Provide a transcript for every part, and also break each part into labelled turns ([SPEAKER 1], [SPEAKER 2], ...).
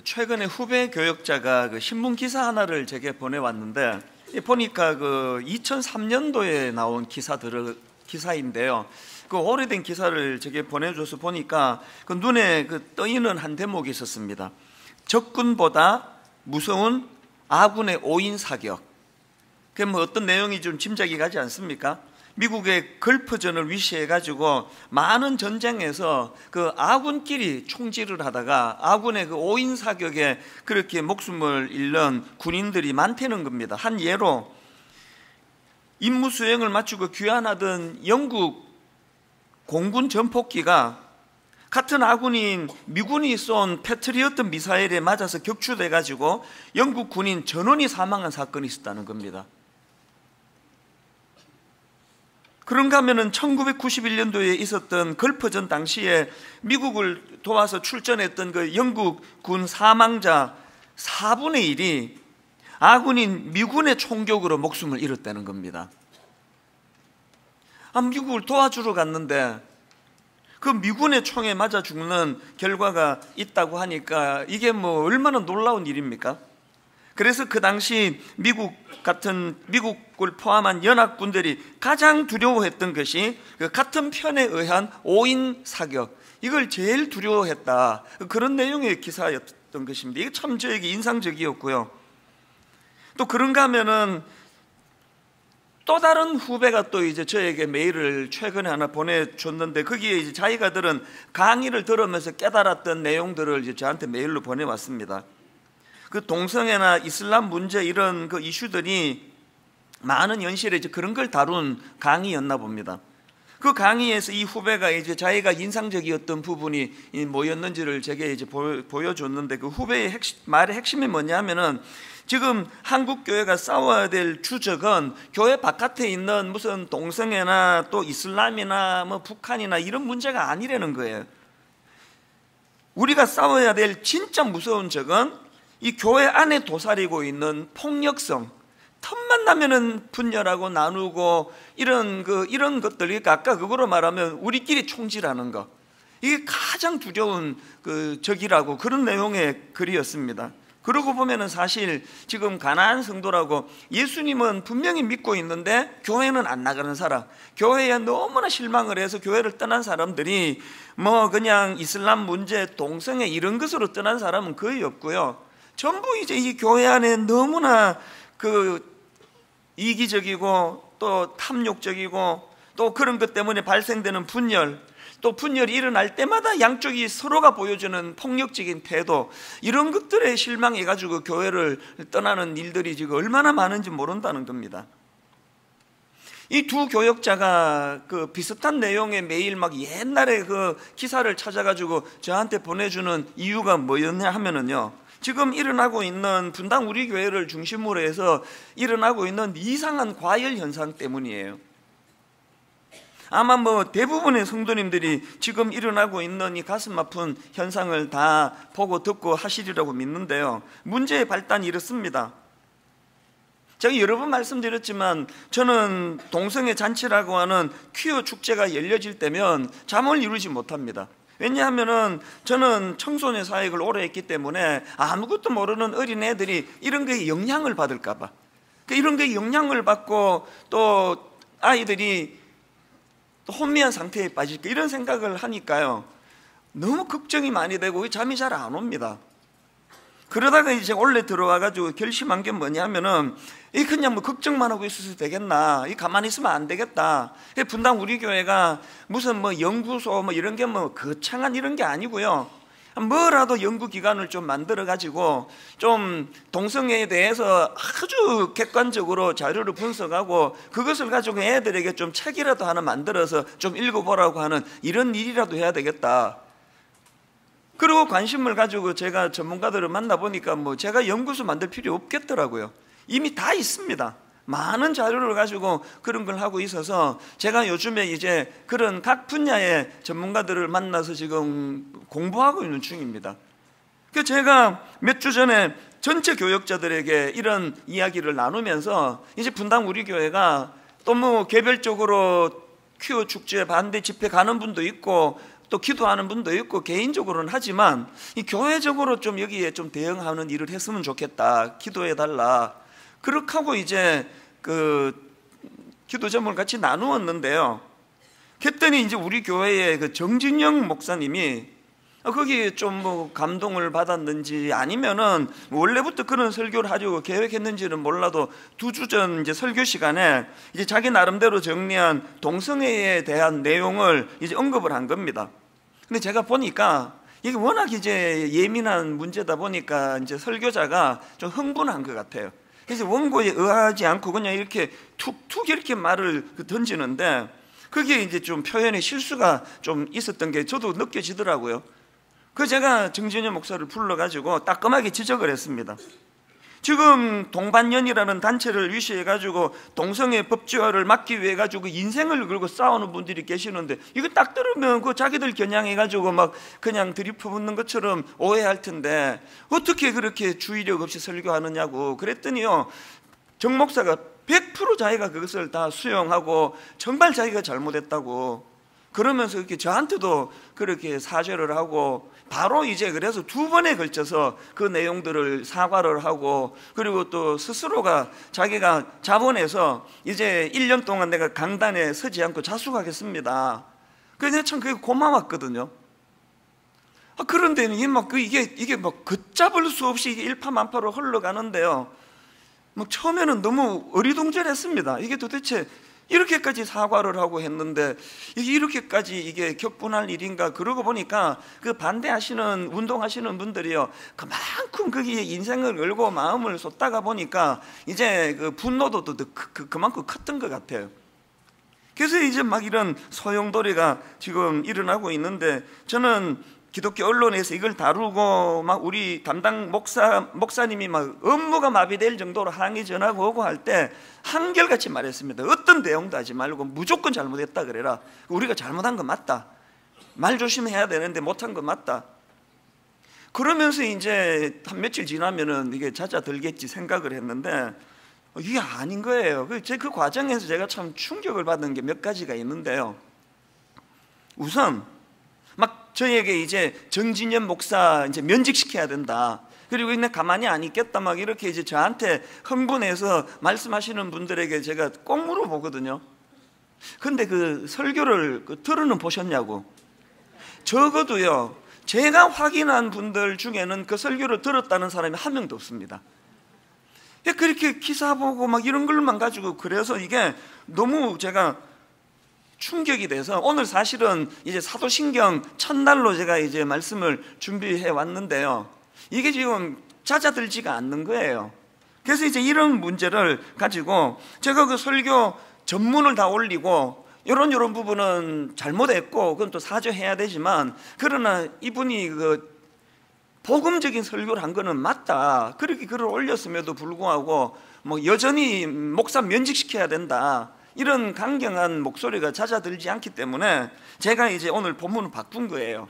[SPEAKER 1] 최근에 후배 교역자가 신문 기사 하나를 제게 보내왔는데, 보니까 2003년도에 나온 기사인데요. 그 오래된 기사를 제게 보내줘서 보니까 눈에 떠있는 한 대목이 있었습니다. 적군보다 무서운 아군의 오인 사격. 그게 어떤 내용이 좀 짐작이 가지 않습니까? 미국의 걸프전을 위시해가지고 많은 전쟁에서 아군끼리 총질을 하다가 아군의 오인 사격에 그렇게 목숨을 잃는 군인들이 많다는 겁니다. 한 예로 임무 수행을 마치고 귀환하던 영국 공군 전폭기가 같은 아군인 미군이 쏜 패트리어트 미사일에 맞아서 격추돼가지고 영국 군인 전원이 사망한 사건이 있었다는 겁니다. 그런가 하면은 1991년도에 있었던 걸프전 당시에 미국을 도와서 출전했던 영국 군 사망자 4분의 1이 아군인 미군의 총격으로 목숨을 잃었다는 겁니다. 미국을 도와주러 갔는데 그 미군의 총에 맞아 죽는 결과가 있다고 하니까 이게 얼마나 놀라운 일입니까? 그래서 그 당시 미국을 포함한 연합군들이 가장 두려워했던 것이 같은 편에 의한 오인 사격, 이걸 제일 두려워했다. 그런 내용의 기사였던 것입니다. 이게 참 저에게 인상적이었고요. 또 그런가 하면은 또 다른 후배가 또 저에게 메일을 최근에 하나 보내줬는데, 거기에 자기가 들은 강의를 들으면서 깨달았던 내용들을 저한테 메일로 보내왔습니다. 동성애나 이슬람 문제 이런 이슈들이 많은 연실에 그런 걸 다룬 강의였나 봅니다. 그 강의에서 이 후배가 자기가 인상적이었던 부분이 뭐였는지를 제게 보여줬는데, 그 후배의 말의 핵심이 뭐냐면은 지금 한국 교회가 싸워야 될 주적은 교회 바깥에 있는 무슨 동성애나 또 이슬람이나 북한이나 이런 문제가 아니라는 거예요. 우리가 싸워야 될 진짜 무서운 적은 이 교회 안에 도사리고 있는 폭력성, 틈만 나면은 분열하고 나누고 이런 것들, 그러니까 아까 그거로 말하면 우리끼리 총질하는 거, 이게 가장 두려운 적이라고, 그런 내용의 글이었습니다. 그러고 보면은 사실 지금 가나안 성도라고 예수님은 분명히 믿고 있는데 교회는 안 나가는 사람, 교회에 너무나 실망을 해서 교회를 떠난 사람들이 그냥 이슬람 문제, 동성애 이런 것으로 떠난 사람은 거의 없고요. 전부 이 교회 안에 너무나 이기적이고 또 탐욕적이고 또 그런 것 때문에 발생되는 분열, 또 분열이 일어날 때마다 양쪽이 서로가 보여주는 폭력적인 태도, 이런 것들에 실망해가지고 교회를 떠나는 일들이 지금 얼마나 많은지 모른다는 겁니다. 이 두 교역자가 비슷한 내용의 메일 옛날에 기사를 찾아가지고 저한테 보내주는 이유가 뭐였냐 하면은요, 지금 일어나고 있는 분당 우리 교회를 중심으로 해서 일어나고 있는 이상한 과열 현상 때문이에요. 아마 대부분의 성도님들이 지금 일어나고 있는 이 가슴 아픈 현상을 다 보고 듣고 하시리라고 믿는데요. 문제의 발단이 이렇습니다. 제가 여러 번 말씀드렸지만 저는 동성애 잔치라고 하는 퀴어 축제가 열려질 때면 잠을 이루지 못합니다. 왜냐하면은 저는 청소년 사역을 오래 했기 때문에 아무것도 모르는 어린애들이 이런 거에 영향을 받을까 봐, 이런 거에 영향을 받고 또 아이들이 또 혼미한 상태에 빠질까, 이런 생각을 하니까요 너무 걱정이 많이 되고 잠이 잘 안 옵니다. 그러다가 원래 들어와가지고 결심한 게 뭐냐면은 그냥 걱정만 하고 있어도 되겠나, 가만히 있으면 안 되겠다. 분당 우리 교회가 무슨 연구소 이런 게 거창한 이런 게 아니고요, 뭐라도 연구기관을 좀 만들어가지고 좀 동성애에 대해서 아주 객관적으로 자료를 분석하고 그것을 가지고 애들에게 좀 책이라도 하나 만들어서 좀 읽어보라고 하는 이런 일이라도 해야 되겠다. 그리고 관심을 가지고 제가 전문가들을 만나보니까 제가 연구소 만들 필요 없겠더라고요. 이미 다 있습니다. 많은 자료를 가지고 그런 걸 하고 있어서 제가 요즘에 그런 각 분야의 전문가들을 만나서 지금 공부하고 있는 중입니다. 제가 몇 주 전에 전체 교역자들에게 이런 이야기를 나누면서 분당 우리 교회가 또 개별적으로 퀴어 축제 반대 집회 가는 분도 있고 또 기도하는 분도 있고 개인적으로는 하지만 이 교회적으로 좀 여기에 좀 대응하는 일을 했으면 좋겠다, 기도해 달라. 그렇게 하고 이제 그 기도 제목을 같이 나누었는데요. 그랬더니 이제 우리 교회의 그 정진영 목사님이 거기에 좀 뭐 감동을 받았는지 아니면은 원래부터 그런 설교를 하려고 계획했는지는 몰라도 2주 전 이제 설교 시간에 이제 자기 나름대로 정리한 동성애에 대한 내용을 이제 언급을 한 겁니다. 근데 제가 보니까 이게 워낙 이제 예민한 문제다 보니까 이제 설교자가 좀 흥분한 것 같아요. 그래서 원고에 의하지 않고 그냥 이렇게 툭툭 이렇게 말을 던지는데 그게 이제 좀 표현의 실수가 좀 있었던 게 저도 느껴지더라고요. 그 제가 정진영 목사를 불러가지고 따끔하게 지적을 했습니다. 지금 동반연이라는 단체를 위시해가지고 동성애 법제화를 막기 위해 가지고 인생을 걸고 싸우는 분들이 계시는데 이거 딱 들으면 그 자기들 겨냥해가지고 막 그냥 들이퍼붓는 것처럼 오해할 텐데 어떻게 그렇게 주의력 없이 설교하느냐고 그랬더니요, 정 목사가 100% 자기가 그것을 다 수용하고 정말 자기가 잘못했다고 그러면서 이렇게 저한테도 그렇게 사죄를 하고 바로 이제 그래서 2번에 걸쳐서 그 내용들을 사과를 하고 그리고 또 스스로가 자기가 자본해서 이제 1년 동안 내가 강단에 서지 않고 자숙하겠습니다. 그래서 참 그게 고마웠거든요. 그런데 이게 막 걷잡을 수 없이 이게 일파만파로 흘러가는데요. 뭐 처음에는 너무 어리둥절했습니다. 이게 도대체 이렇게까지 사과를 하고 했는데 이게 이렇게까지 이게 격분할 일인가. 그러고 보니까 그 반대하시는 운동하시는 분들이요, 그만큼 거기에 인생을 걸고 마음을 쏟다가 보니까 이제 그 분노도 그만큼 컸던 것 같아요. 그래서 이제 막 이런 소용돌이가 지금 일어나고 있는데 저는 기독교 언론에서 이걸 다루고 막 우리 담당 목사님이 막 업무가 마비될 정도로 항의 전화가 오고 할 때 한결같이 말했습니다. 어떤 대응도 하지 말고 무조건 잘못했다 그래라. 우리가 잘못한 건 맞다. 말 조심해야 되는데 못한 건 맞다. 그러면서 이제 한 며칠 지나면은 이게 잦아들겠지 생각을 했는데 이게 아닌 거예요. 그 과정에서 제가 참 충격을 받은 게 몇 가지가 있는데요. 우선 막 저에게 이제 정진영 목사 이제 면직시켜야 된다. 그리고 그냥 가만히 안 있겠다. 막 이렇게 이제 저한테 흥분해서 말씀하시는 분들에게 제가 꼭 물어보거든요. 근데 그 설교를 들어는 보셨냐고. 적어도요, 제가 확인한 분들 중에는 그 설교를 들었다는 사람이 한 명도 없습니다. 그렇게 기사 보고 막 이런 걸만 가지고 그래서 이게 너무 제가 충격이 돼서 오늘 사실은 이제 사도신경 첫날로 제가 이제 말씀을 준비해 왔는데요. 이게 지금 잦아들지가 않는 거예요. 그래서 이제 이런 문제를 가지고 제가 그 설교 전문을 다 올리고 이런 부분은 잘못했고 그건 또 사죄해야 되지만 그러나 이분이 그 복음적인 설교를 한 거는 맞다. 그렇게 글을 올렸음에도 불구하고 뭐 여전히 목사 면직시켜야 된다. 이런 강경한 목소리가 잦아들지 않기 때문에 제가 이제 오늘 본문을 바꾼 거예요.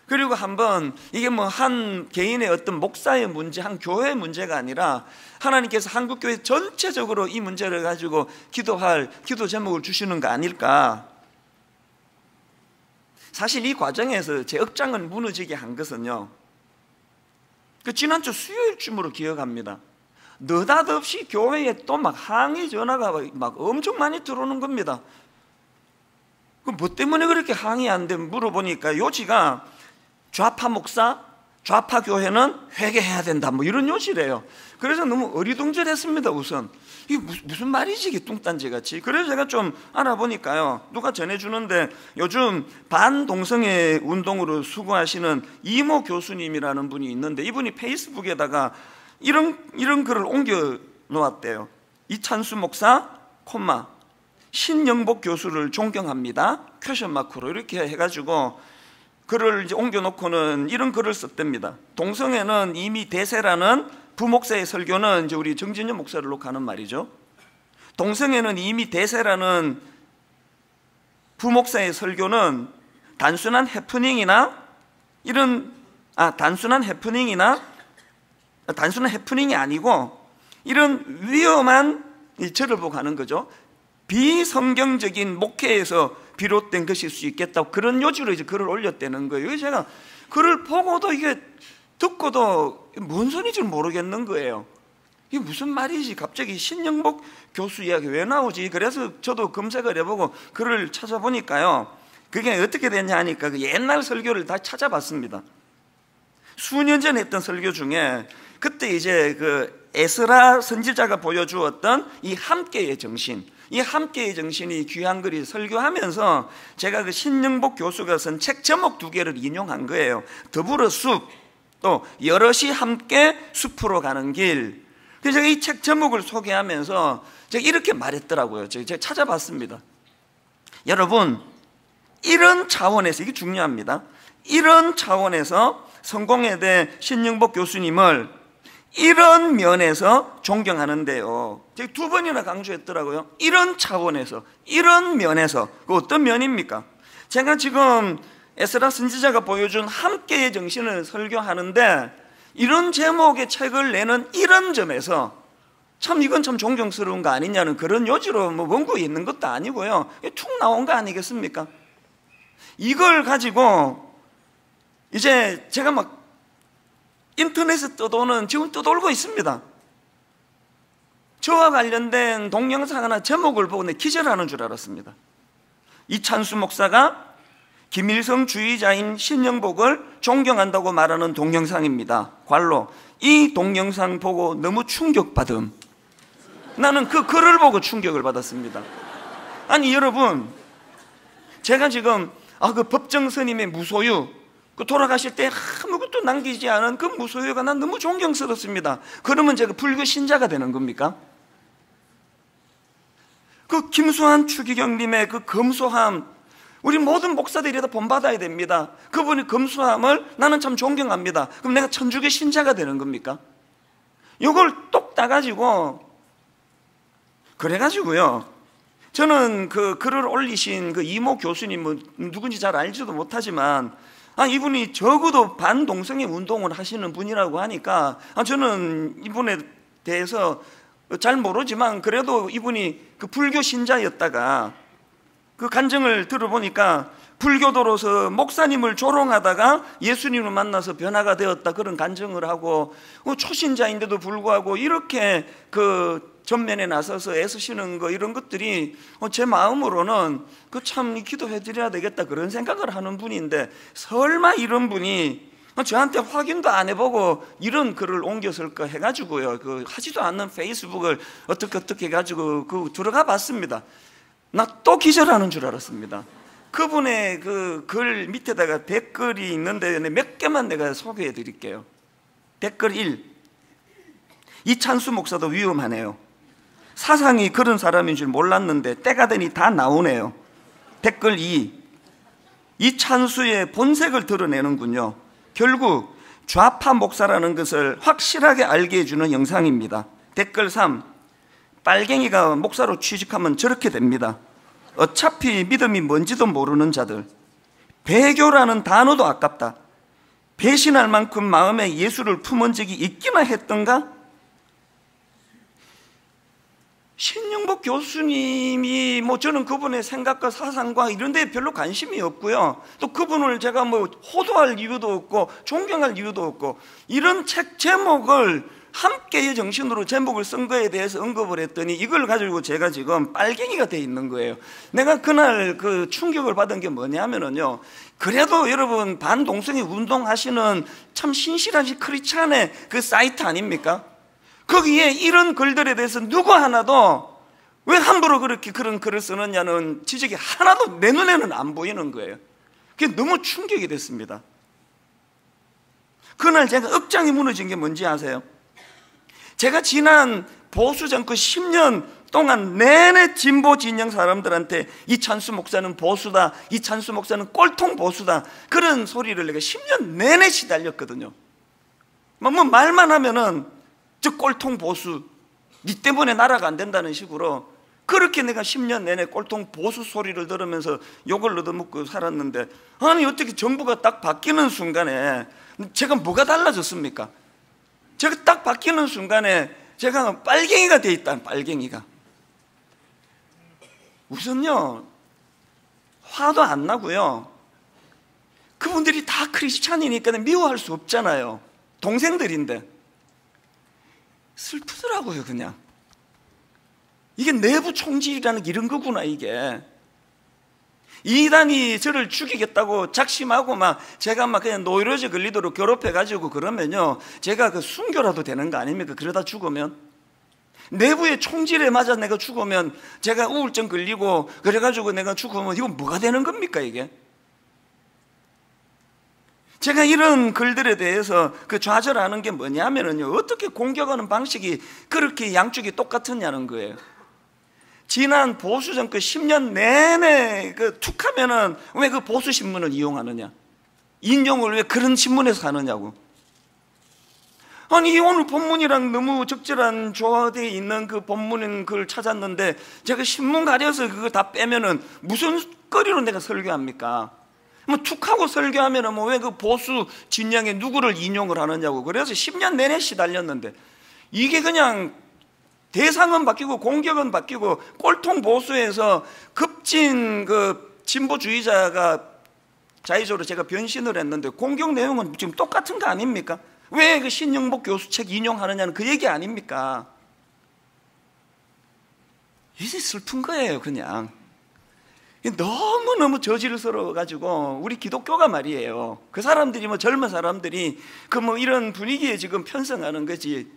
[SPEAKER 1] 그리고 한번 이게 뭐 한 개인의 어떤 목사의 문제, 한 교회의 문제가 아니라 하나님께서 한국교회 전체적으로 이 문제를 가지고 기도할 기도 제목을 주시는 거 아닐까. 사실 이 과정에서 제 억장을 무너지게 한 것은요, 그 지난주 수요일쯤으로 기억합니다. 느닷없이 교회에 또 막 항의 전화가 막 엄청 많이 들어오는 겁니다. 그 뭐 때문에 그렇게 항의한데 물어보니까 요지가 좌파 목사, 좌파 교회는 회개해야 된다 뭐 이런 요지래요. 그래서 너무 어리둥절했습니다. 우선 이게 무슨 말이지 이게 뚱딴지 같이. 그래서 제가 좀 알아보니까요, 누가 전해주는데 요즘 반동성애 운동으로 수고하시는 이모 교수님이라는 분이 있는데 이분이 페이스북에다가 이런 글을 옮겨 놓았대요. 이찬수 목사, 콤마, 신영복 교수를 존경합니다. 퀘션 마크로 이렇게 해가지고 글을 이제 옮겨 놓고는 이런 글을 썼답니다. 동성애는 이미 대세라는 부목사의 설교는 이제 우리 정진영 목사를 놓고 하는 말이죠. 동성애는 이미 대세라는 부목사의 설교는 단순한 해프닝이나 단순한 해프닝이 아니고 이런 위험한 저를 보고 하는 거죠. 비성경적인 목회에서 비롯된 것일 수 있겠다고 그런 요지로 이제 글을 올렸다는 거예요. 제가 글을 보고도 이게 듣고도 뭔 소리인지 모르겠는 거예요. 이게 무슨 말이지? 갑자기 신영복 교수 이야기 왜 나오지? 그래서 저도 검색을 해보고 글을 찾아보니까요, 그게 어떻게 됐냐 하니까 그 옛날 설교를 다 찾아봤습니다. 수년 전에 했던 설교 중에 그때 이제 그 에스라 선지자가 보여주었던 이 함께의 정신, 이 함께의 정신이 귀한 글이 설교하면서 제가 그 신영복 교수가 쓴 책 제목 2개를 인용한 거예요. 더불어 숲, 또 여럿이 함께 숲으로 가는 길. 그래서 제가 이 책 제목을 소개하면서 제가 이렇게 말했더라고요. 제가 찾아봤습니다. 여러분, 이런 차원에서, 이게 중요합니다. 이런 차원에서 성공회대 신영복 교수님을 이런 면에서 존경하는데요, 제가 2번이나 강조했더라고요. 이런 차원에서, 이런 면에서. 그 어떤 면입니까? 제가 지금 에스라 선지자가 보여준 함께의 정신을 설교하는데 이런 제목의 책을 내는 이런 점에서 참 이건 참 존경스러운 거 아니냐는 그런 요지로 뭐 원고에 있는 것도 아니고요, 툭 나온 거 아니겠습니까? 이걸 가지고 이제 제가 막 인터넷에 떠도는, 지금 떠돌고 있습니다. 저와 관련된 동영상 하나 제목을 보고 내 기절하는 줄 알았습니다. 이찬수 목사가 김일성 주의자인 신영복을 존경한다고 말하는 동영상입니다. 괄로, 이 동영상 보고 너무 충격받음. 나는 그 글을 보고 충격을 받았습니다. 아니 여러분, 제가 지금 그 법정 스님의 무소유, 그 돌아가실 때 아무것도 남기지 않은 그 무소유가 난 너무 존경스럽습니다. 그러면 제가 불교 신자가 되는 겁니까? 그 김수환 추기경님의 그 검소함, 우리 모든 목사들이 다 본받아야 됩니다. 그분의 검소함을 나는 참 존경합니다. 그럼 내가 천주교 신자가 되는 겁니까? 이걸 똑 따가지고, 그래가지고요, 저는 그 글을 올리신 그 이모 교수님은 누군지 잘 알지도 못하지만 이분이 적어도 반동성애 운동을 하시는 분이라고 하니까 저는 이분에 대해서 잘 모르지만 그래도 이분이 그 불교 신자였다가 그 간증을 들어보니까 불교도로서 목사님을 조롱하다가 예수님을 만나서 변화가 되었다, 그런 간증을 하고, 초신자인데도 불구하고 이렇게 그 전면에 나서서 애쓰시는 거, 이런 것들이 제 마음으로는 그 참 기도해 드려야 되겠다 그런 생각을 하는 분인데, 설마 이런 분이 저한테 확인도 안 해보고 이런 글을 옮겨 쓸까 해가지고요, 그 하지도 않는 페이스북을 어떻게 해가지고 그 들어가 봤습니다. 나 또 기절하는 줄 알았습니다. 그분의 그 글 밑에다가 댓글이 있는데 몇 개만 내가 소개해 드릴게요. 댓글 1, 이찬수 목사도 위험하네요. 사상이 그런 사람인 줄 몰랐는데 때가 되니 다 나오네요. 댓글 2, 이찬수의 본색을 드러내는군요. 결국 좌파 목사라는 것을 확실하게 알게 해주는 영상입니다. 댓글 3, 빨갱이가 목사로 취직하면 저렇게 됩니다. 어차피 믿음이 뭔지도 모르는 자들. 배교라는 단어도 아깝다. 배신할 만큼 마음에 예수를 품은 적이 있기나 했던가? 신영복 교수님이 저는 그분의 생각과 사상과 이런 데에 별로 관심이 없고요, 또 그분을 제가 호도할 이유도 없고 존경할 이유도 없고, 이런 책 제목을 함께의 정신으로 제목을 쓴 거에 대해서 언급을 했더니 이걸 가지고 제가 지금 빨갱이가 돼 있는 거예요. 내가 그날 그 충격을 받은 게 뭐냐면요, 그래도 여러분 반동성애 운동하시는 참 신실하신 크리스찬의 그 사이트 아닙니까? 거기에 이런 글들에 대해서 누구 하나도 왜 함부로 그렇게 그런 글을 쓰느냐는 지적이 하나도 내 눈에는 안 보이는 거예요. 그게 너무 충격이 됐습니다. 그날 제가 억장이 무너진 게 뭔지 아세요? 제가 지난 보수 정권 10년 동안 내내 진보 진영 사람들한테 이찬수 목사는 보수다, 이찬수 목사는 꼴통 보수다, 그런 소리를 내가 10년 내내 시달렸거든요. 말만 하면은 저 꼴통 보수, 니 때문에 나라가 안 된다는 식으로 그렇게 내가 10년 내내 꼴통 보수 소리를 들으면서 욕을 얻어먹고 살았는데, 아니 어떻게 정부가 딱 바뀌는 순간에 제가 뭐가 달라졌습니까? 제가 딱 바뀌는 순간에 제가 빨갱이가 돼 있다. 빨갱이가. 우선요, 화도 안 나고요. 그분들이 다 크리스찬이니까 미워할 수 없잖아요. 동생들인데. 슬프더라고요, 그냥. 이게 내부 총질이라는 게 이런 거구나, 이게. 이단이 저를 죽이겠다고 작심하고 제가 그냥 노이로제 걸리도록 괴롭혀가지고 그러면요, 제가 그 순교라도 되는 거 아닙니까? 그러다 죽으면. 내부의 총질에 맞아 내가 죽으면, 제가 우울증 걸리고 그래가지고 내가 죽으면 이건 뭐가 되는 겁니까, 이게? 제가 이런 글들에 대해서 좌절하는 게 뭐냐면요, 어떻게 공격하는 방식이 그렇게 양쪽이 똑같았냐는 거예요. 지난 보수 정권 10년 내내 툭 하면은 왜 그 보수 신문을 이용하느냐, 인용을 왜 그런 신문에서 하느냐고. 아니, 오늘 본문이랑 너무 적절한 조화되어 있는 그 본문인 걸 찾았는데 제가 신문 가려서 그거 다 빼면은 무슨 거리로 내가 설교합니까? 툭 하고 설교하면은 왜 그 보수 진영의 누구를 인용을 하느냐고. 그래서 10년 내내 시달렸는데, 이게 그냥 대상은 바뀌고 공격은 바뀌고 꼴통 보수에서 급진 그 진보주의자가 자의적으로 제가 변신을 했는데 공격 내용은 지금 똑같은 거 아닙니까? 왜 그 신영복 교수 책 인용하느냐는 그 얘기 아닙니까? 이제 슬픈 거예요, 그냥. 너무너무 저질스러워가지고, 우리 기독교가 말이에요, 그 사람들이 젊은 사람들이 이런 분위기에 지금 편성하는 거지.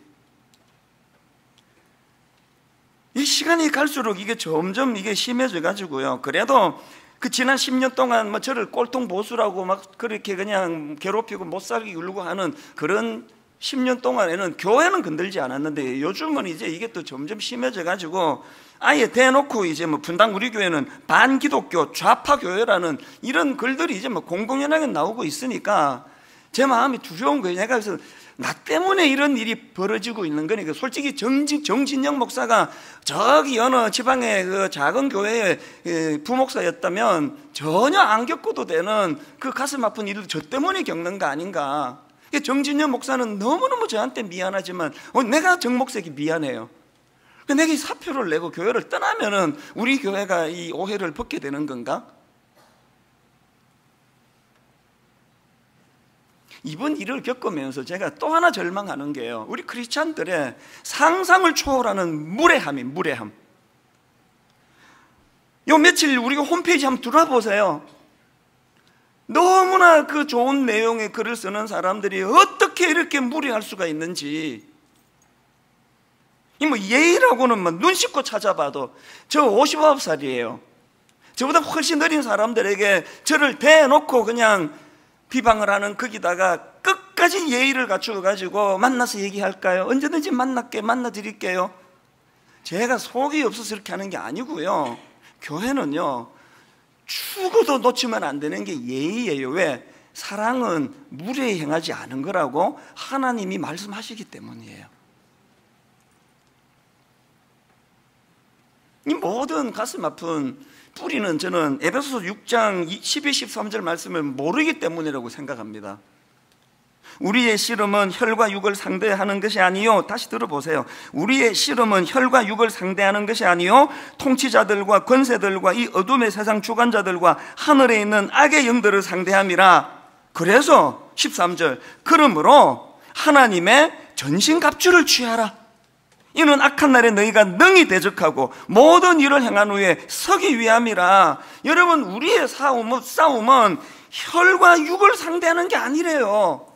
[SPEAKER 1] 이 시간이 갈수록 이게 점점 이게 심해져 가지고요. 그래도 그 지난 10년 동안 저를 꼴통 보수라고 그렇게 그냥 괴롭히고 못 살게 굴고 하는 그런 10년 동안에는 교회는 건들지 않았는데, 요즘은 이제 이게 또 점점 심해져 가지고 아예 대놓고 이제 분당 우리 교회는 반기독교 좌파 교회라는 이런 글들이 이제 공공연하게 나오고 있으니까 제 마음이 두려운 거예요. 내가 그래서 나 때문에 이런 일이 벌어지고 있는 거니까. 솔직히 정진영 목사가 저기 어느 지방의 그 작은 교회의 부목사였다면 전혀 안 겪어도 되는 그 가슴 아픈 일을 저 때문에 겪는 거 아닌가. 정진영 목사는 너무너무 저한테 미안하지만 내가 정 목사에게 미안해요. 내가 이 사표를 내고 교회를 떠나면은 우리 교회가 이 오해를 벗게 되는 건가? 이번 일을 겪으면서 제가 또 하나 절망하는 게요, 우리 크리스찬들의 상상을 초월하는 무례함. 요 며칠 우리가 홈페이지 한번 들어보세요. 너무나 그 좋은 내용의 글을 쓰는 사람들이 어떻게 이렇게 무례할 수가 있는지. 예의라고는 눈 씻고 찾아봐도 저 59살이에요. 저보다 훨씬 어린 사람들에게 저를 대놓고 그냥 비방을 하는, 거기다가 끝까지 예의를 갖추어가지고 만나서 얘기할까요? 언제든지 만나 드릴게요. 제가 속이 없어서 이렇게 하는 게 아니고요, 교회는요 죽어도 놓치면 안 되는 게 예의예요. 왜? 사랑은 무례히 행하지 않은 거라고 하나님이 말씀하시기 때문이에요. 이 모든 가슴 아픈 뿌리는 저는 에베소서 6장 12, 13절 말씀을 모르기 때문이라고 생각합니다. 우리의 씨름은 혈과 육을 상대하는 것이 아니요, 다시 들어보세요. 우리의 씨름은 혈과 육을 상대하는 것이 아니요, 통치자들과 권세들과 이 어둠의 세상 주관자들과 하늘에 있는 악의 영들을 상대함이라. 그래서 13절, 그러므로 하나님의 전신갑주를 취하라. 이는 악한 날에 너희가 능히 대적하고 모든 일을 행한 후에 서기 위함이라. 여러분, 우리의 싸움은 혈과 육을 상대하는 게 아니래요.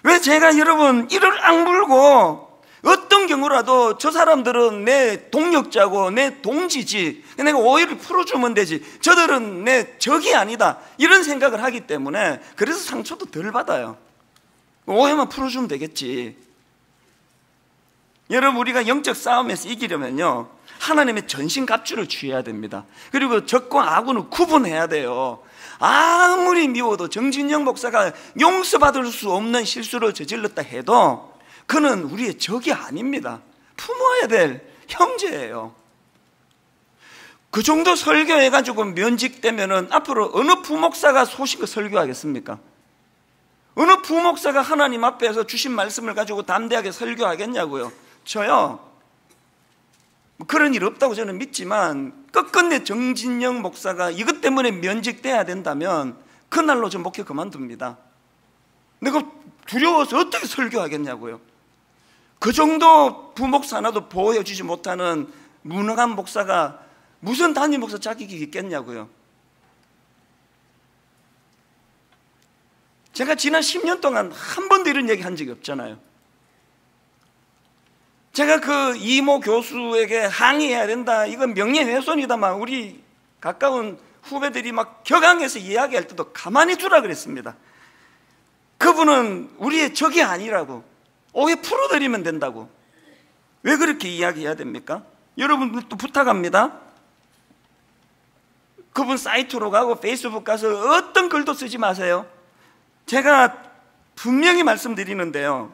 [SPEAKER 1] 왜? 제가 여러분 이를 악물고 어떤 경우라도 저 사람들은 내 동력자고 내 동지지, 내가 오해를 풀어주면 되지, 저들은 내 적이 아니다, 이런 생각을 하기 때문에 그래서 상처도 덜 받아요. 오해만 풀어주면 되겠지. 여러분, 우리가 영적 싸움에서 이기려면요 하나님의 전신갑주를 취해야 됩니다. 그리고 적과 악을 구분해야 돼요. 아무리 미워도 정진영 목사가 용서받을 수 없는 실수를 저질렀다 해도 그는 우리의 적이 아닙니다. 품어야 될 형제예요. 그 정도 설교해가지고 면직되면은 앞으로 어느 부목사가 소식을 설교하겠습니까? 어느 부목사가 하나님 앞에서 주신 말씀을 가지고 담대하게 설교하겠냐고요. 저요, 그런 일 없다고 저는 믿지만 끝끝내 정진영 목사가 이것 때문에 면직돼야 된다면 그날로 저 목회 그만둡니다. 내가 두려워서 어떻게 설교하겠냐고요. 그 정도 부목사 하나도 보여주지 못하는 무능한 목사가 무슨 담임 목사 자격이 있겠냐고요. 제가 지난 10년 동안 한 번도 이런 얘기 한 적이 없잖아요. 제가 그 이모 교수에게 항의해야 된다, 이건 명예훼손이다, 막 우리 가까운 후배들이 막 격앙해서 이야기할 때도 가만히 두라 그랬습니다. 그분은 우리의 적이 아니라고, 오해 풀어드리면 된다고. 왜 그렇게 이야기해야 됩니까? 여러분들도 부탁합니다. 그분 사이트로 가고 페이스북 가서 어떤 글도 쓰지 마세요. 제가 분명히 말씀드리는데요,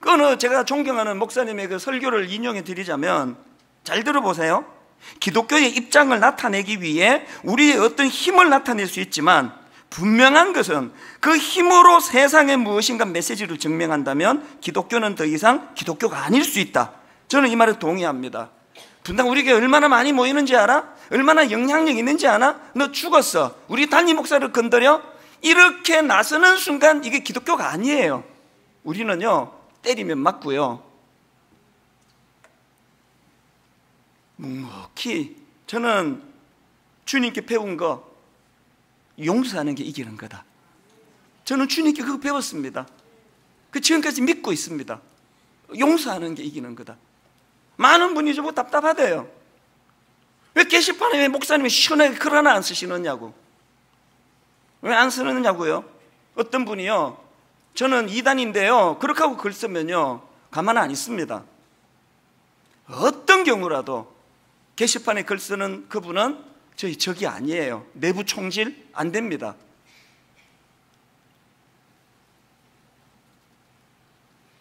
[SPEAKER 1] 그거는 제가 존경하는 목사님의 그 설교를 인용해 드리자면, 잘 들어보세요. 기독교의 입장을 나타내기 위해 우리의 어떤 힘을 나타낼 수 있지만 분명한 것은 그 힘으로 세상에 무엇인가 메시지를 증명한다면 기독교는 더 이상 기독교가 아닐 수 있다. 저는 이 말에 동의합니다. 분당 우리 교회 얼마나 많이 모이는지 알아? 얼마나 영향력 있는지 아나? 너 죽었어, 우리 담임 목사를 건드려? 이렇게 나서는 순간 이게 기독교가 아니에요. 우리는요, 때리면 맞고요, 묵묵히, 저는 주님께 배운 거, 용서하는 게 이기는 거다. 저는 주님께 그거 배웠습니다. 그 지금까지 믿고 있습니다. 용서하는 게 이기는 거다. 많은 분이 저보고 답답하대요. 왜 게시판에 왜 목사님이 시원하게 글 하나 안 쓰시느냐고. 왜 안 쓰느냐고요? 어떤 분이요, 저는 이단인데요, 그렇게 하고 글 쓰면요 가만 안 있습니다. 어떤 경우라도 게시판에 글 쓰는 그분은 저희 적이 아니에요. 내부 총질 안 됩니다.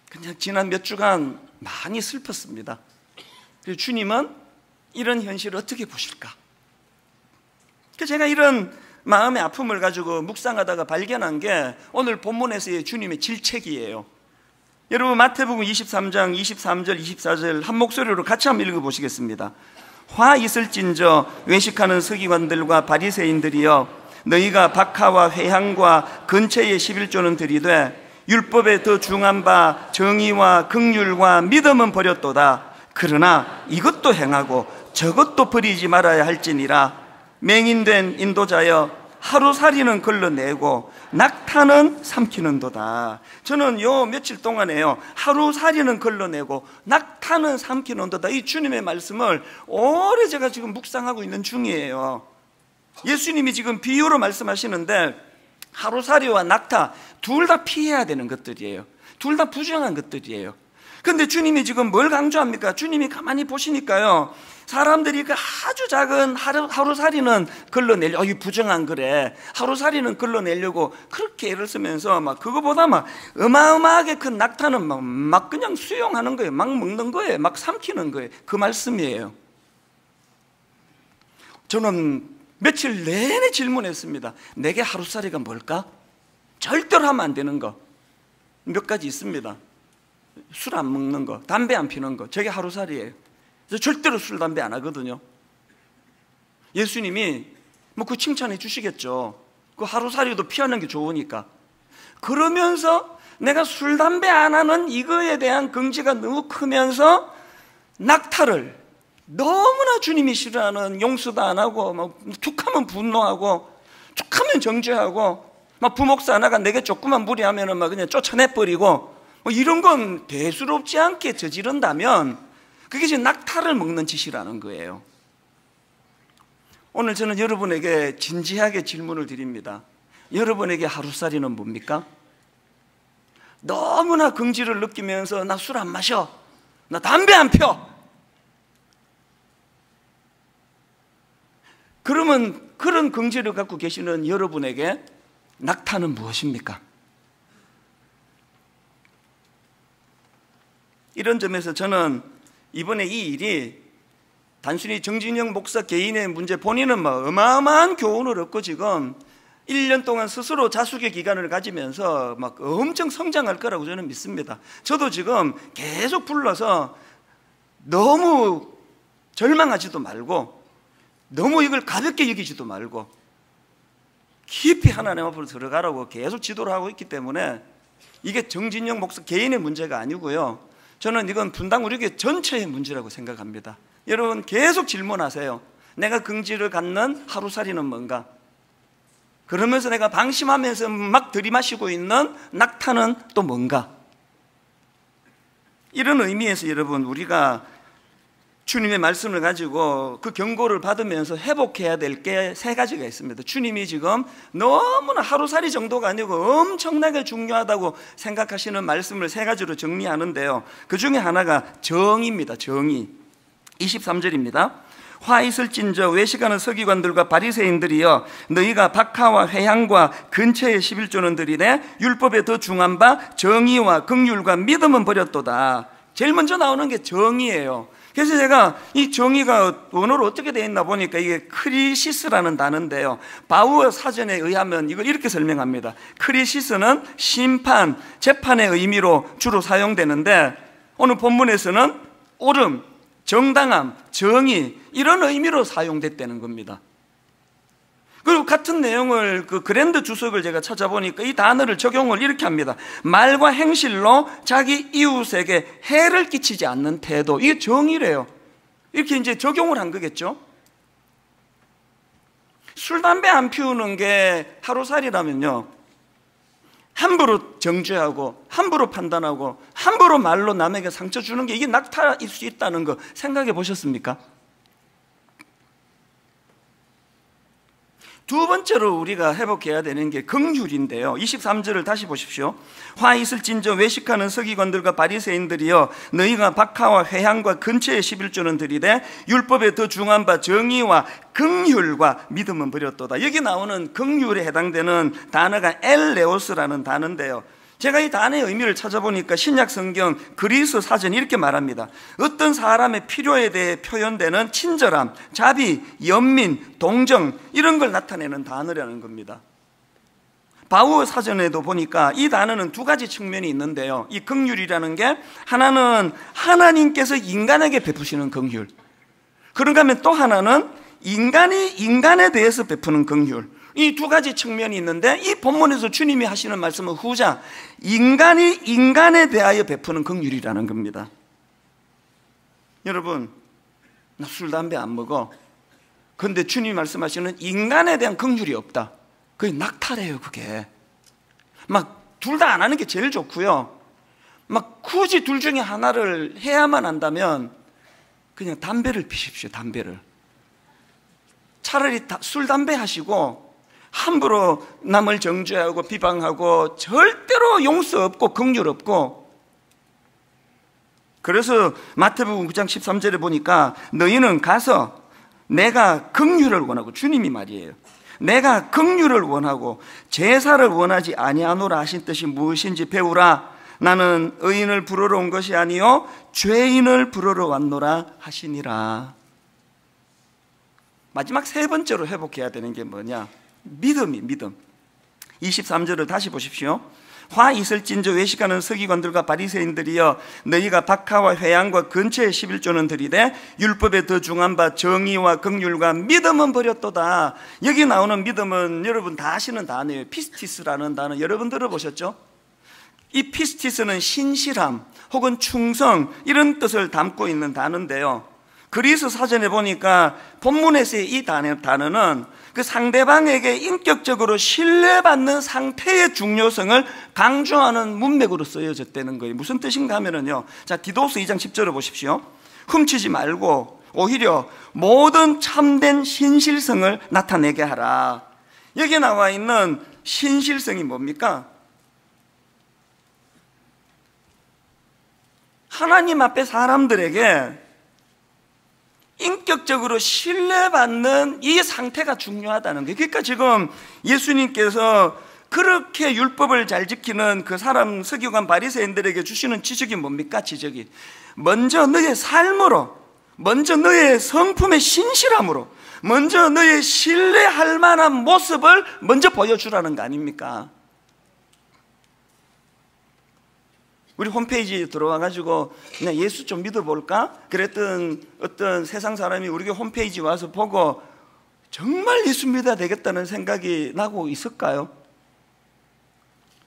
[SPEAKER 1] 그냥 지난 몇 주간 많이 슬펐습니다. 그리고 주님은 이런 현실을 어떻게 보실까? 제가 이런 마음의 아픔을 가지고 묵상하다가 발견한 게 오늘 본문에서의 주님의 질책이에요. 여러분 마태복음 23장 23절 24절 한 목소리로 같이 한번 읽어보시겠습니다. 화 있을진저 외식하는 서기관들과 바리새인들이여, 너희가 박하와 회향과 근처의 11조는 들이되 율법에 더 중한 바 정의와 긍휼과 믿음은 버렸도다. 그러나 이것도 행하고 저것도 버리지 말아야 할지니라. 맹인된 인도자여, 하루살이는 걸러내고 낙타는 삼키는도다. 저는 요 며칠 동안에요, 하루살이는 걸러내고 낙타는 삼키는도다, 이 주님의 말씀을 오래 제가 지금 묵상하고 있는 중이에요. 예수님이 지금 비유로 말씀하시는데 하루살이와 낙타 둘 다 피해야 되는 것들이에요. 둘 다 부정한 것들이에요. 그런데 주님이 지금 뭘 강조합니까? 주님이 가만히 보시니까요, 사람들이 그 아주 작은 하루살이는 걸러내려고, 이 부정한 그래, 하루살이는 걸러내려고 그렇게 애를 쓰면서 막 그거보다 막 어마어마하게 큰 낙타는 막 그냥 수용하는 거예요. 막 먹는 거예요. 막 삼키는 거예요. 그 말씀이에요. 저는 며칠 내내 질문했습니다. 내게 하루살이가 뭘까? 절대로 하면 안 되는 거 몇 가지 있습니다. 술 안 먹는 거, 담배 안 피는 거, 저게 하루살이에요. 그래서 절대로 술, 담배 안 하거든요. 예수님이 뭐 그 칭찬해 주시겠죠. 그 하루살이도 피하는 게 좋으니까. 그러면서 내가 술, 담배 안 하는 이거에 대한 긍지가 너무 크면서 낙타를 너무나 주님이 싫어하는, 용서도 안 하고 막 툭하면 분노하고 툭하면 정죄하고, 막 부목사 하나가 내게 조금만 무리하면은 막 그냥 쫓아내버리고, 뭐 이런 건 대수롭지 않게 저지른다면 그게 지금 낙타를 먹는 짓이라는 거예요. 오늘 저는 여러분에게 진지하게 질문을 드립니다. 여러분에게 하루살이는 뭡니까? 너무나 긍지를 느끼면서 나 술 안 마셔, 나 담배 안 펴, 그러면 그런 긍지를 갖고 계시는 여러분에게 낙타는 무엇입니까? 이런 점에서 저는 이번에 이 일이 단순히 정진영 목사 개인의 문제, 본인은 뭐 어마어마한 교훈을 얻고 지금 1년 동안 스스로 자숙의 기간을 가지면서 막 엄청 성장할 거라고 저는 믿습니다. 저도 지금 계속 불러서 너무 절망하지도 말고 너무 이걸 가볍게 여기지도 말고 깊이 하나님 앞으로 들어가라고 계속 지도를 하고 있기 때문에 이게 정진영 목사 개인의 문제가 아니고요, 저는 이건 분당 우리교회 전체의 문제라고 생각합니다. 여러분 계속 질문하세요. 내가 긍지를 갖는 하루살이는 뭔가? 그러면서 내가 방심하면서 막 들이마시고 있는 낙타는 또 뭔가? 이런 의미에서 여러분, 우리가 주님의 말씀을 가지고 그 경고를 받으면서 회복해야 될 게 세 가지가 있습니다. 주님이 지금 너무나 하루살이 정도가 아니고 엄청나게 중요하다고 생각하시는 말씀을 세 가지로 정리하는데요, 그 중에 하나가 정의입니다. 정의. 23절입니다. 화 있을진저 외식하는 서기관들과 바리새인들이여, 너희가 박하와 회향과 근처의 11조는 들이되 율법에 더 중한 바 정의와 긍휼과 믿음은 버렸도다. 제일 먼저 나오는 게 정의예요. 그래서 제가 이 정의가 원어로 어떻게 되어 있나 보니까 이게 크리시스라는 단어인데요, 바우어 사전에 의하면 이걸 이렇게 설명합니다. 크리시스는 심판, 재판의 의미로 주로 사용되는데 오늘 본문에서는 옳음, 정당함, 정의, 이런 의미로 사용됐다는 겁니다. 그리고 같은 내용을 그 그랜드 주석을 제가 찾아보니까 이 단어를 적용을 이렇게 합니다. 말과 행실로 자기 이웃에게 해를 끼치지 않는 태도, 이게 정의래요. 이렇게 이제 적용을 한 거겠죠. 술, 담배 안 피우는 게 하루살이라면요, 함부로 정죄하고 함부로 판단하고 함부로 말로 남에게 상처 주는 게 이게 낙타일 수 있다는 거 생각해 보셨습니까? 두 번째로 우리가 회복해야 되는 게 긍휼인데요, 23절을 다시 보십시오. 화 있을진저 외식하는 서기관들과 바리새인들이여, 너희가 박하와 회향과 근처의 11조는 들이되 율법에 더 중한 바 정의와 긍휼과 믿음은 버렸도다. 여기 나오는 긍휼에 해당되는 단어가 엘레오스라는 단어인데요, 제가 이 단어의 의미를 찾아보니까 신약 성경 그리스 사전이 이렇게 말합니다. 어떤 사람의 필요에 대해 표현되는 친절함, 자비, 연민, 동정, 이런 걸 나타내는 단어라는 겁니다. 바우어 사전에도 보니까 이 단어는 두 가지 측면이 있는데요, 이 긍휼이라는 게 하나는 하나님께서 인간에게 베푸시는 긍휼, 그런가 하면 또 하나는 인간이 인간에 대해서 베푸는 긍휼, 이 두 가지 측면이 있는데 이 본문에서 주님이 하시는 말씀은 후자, 인간이 인간에 대하여 베푸는 긍휼이라는 겁니다. 여러분, 나 술, 담배 안 먹어. 그런데 주님이 말씀하시는 인간에 대한 긍휼이 없다. 그게 낙타래요. 그게 막 둘 다 안 하는 게 제일 좋고요, 막 굳이 둘 중에 하나를 해야만 한다면 그냥 담배를 피십시오. 담배를. 차라리 술, 담배 하시고 함부로 남을 정죄하고 비방하고 절대로 용서 없고 긍휼 없고. 그래서 마태복음 9장 13절에 보니까 너희는 가서 내가 긍휼을 원하고, 주님이 말이에요, 내가 긍휼을 원하고 제사를 원하지 아니하노라 하신 뜻이 무엇인지 배우라. 나는 의인을 부르러 온 것이 아니요 죄인을 부르러 왔노라 하시니라. 마지막 세 번째로 회복해야 되는 게 뭐냐? 믿음이 믿음. 23절을 다시 보십시오. 화 있을진저 외식하는 서기관들과 바리새인들이여, 너희가 박하와 회향과 근처의 11조는 들이되 율법에 더 중한 바 정의와 긍휼과 믿음은 버렸도다. 여기 나오는 믿음은 여러분 다 아시는 단어예요. 피스티스라는 단어 여러분 들어보셨죠? 이 피스티스는 신실함 혹은 충성, 이런 뜻을 담고 있는 단어인데요, 그리스 사전에 보니까 본문에서의 이 단어는 그 상대방에게 인격적으로 신뢰받는 상태의 중요성을 강조하는 문맥으로 쓰여졌다는 거예요. 무슨 뜻인가 하면요, 자, 디도스 2장 10절을 보십시오. 훔치지 말고 오히려 모든 참된 신실성을 나타내게 하라. 여기 나와 있는 신실성이 뭡니까? 하나님 앞에 사람들에게 인격적으로 신뢰받는 이 상태가 중요하다는 거예요. 그러니까 지금 예수님께서 그렇게 율법을 잘 지키는 그 사람 서기관 바리새인들에게 주시는 지적이 뭡니까? 지적이 먼저 너의 삶으로, 먼저 너의 성품의 신실함으로, 먼저 너의 신뢰할 만한 모습을 먼저 보여주라는 거 아닙니까? 우리 홈페이지에 들어와가지고 그냥 예수 좀 믿어볼까? 그랬던 어떤 세상 사람이 우리 홈페이지 와서 보고 정말 예수 믿어야 되겠다는 생각이 나고 있을까요?